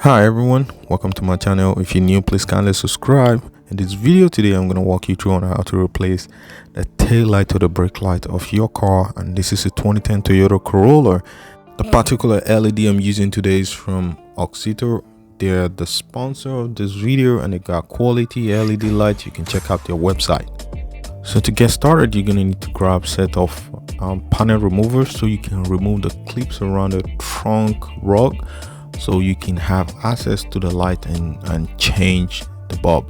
Hi everyone, welcome to my channel. If you're new, please kindly subscribe. In this video today, I'm going to walk you through on how to replace the tail light or the brake light of your car. And this is a 2010 Toyota Corolla. The particular LED I'm using today is from Auxito. They're the sponsor of this video and they got quality LED lights. You can check out their website. So to get started, you're going to need to grab a set of panel removers so you can remove the clips around the trunk rug, so you can have access to the light and change the bulb.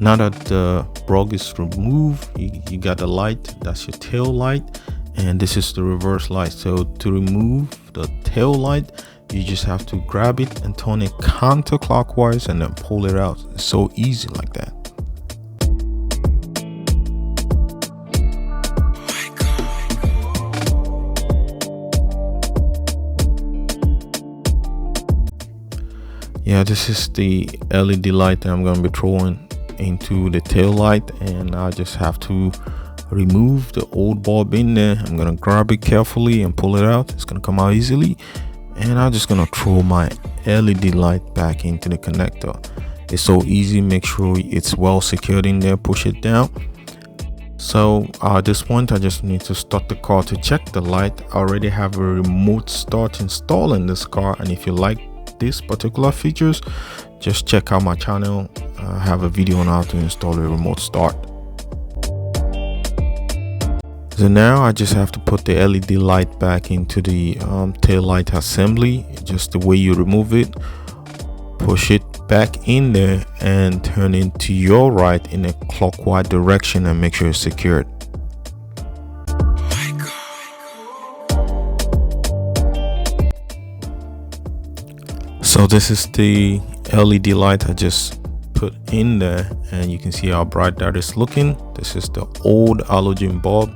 Now that the rug is removed, you got the light, that's your tail light, and this is the reverse light. So to remove the tail light, you just have to grab it and turn it counterclockwise and then pull it out. It's so easy like that. Yeah, this is the LED light that I'm going to be throwing into the tail light, and I just have to remove the old bulb in there. I'm going to grab it carefully and pull it out. It's going to come out easily, and I'm just going to throw my LED light back into the connector. It's so easy. Make sure it's well secured in there. Push it down. So at this point, I just need to start the car to check the light. I already have a remote start installed in this car, and if you like these particular features, just check out my channel. I have a video on how to install a remote start. So now I just have to put the LED light back into the tail light assembly. Just the way you remove it, push it back in there and turn it to your right in a clockwise direction and make sure it's secured. So this is the LED light I just put in there, and you can see how bright that is looking. This is the old halogen bulb.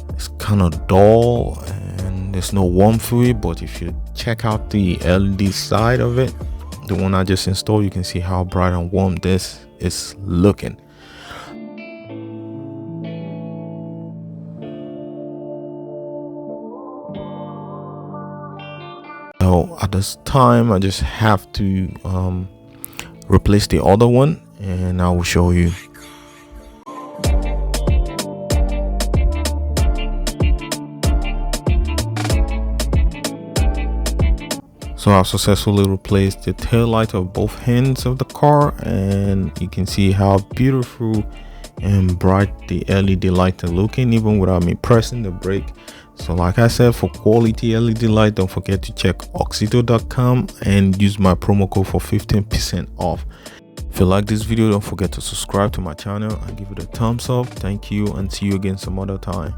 It's kind of dull and there's no warmth to it, but if you check out the LED side of it, the one I just installed, you can see how bright and warm this is looking. So at this time, I just have to replace the other one, and I will show you. So I successfully replaced the tail light of both ends of the car, and you can see how beautiful and bright the LED light are looking even without me pressing the brake. So like I said, for quality LED light, don't forget to check Auxito.com and use my promo code for 15% off. If you like this video, don't forget to subscribe to my channel and give it a thumbs up. Thank you, and see you again some other time.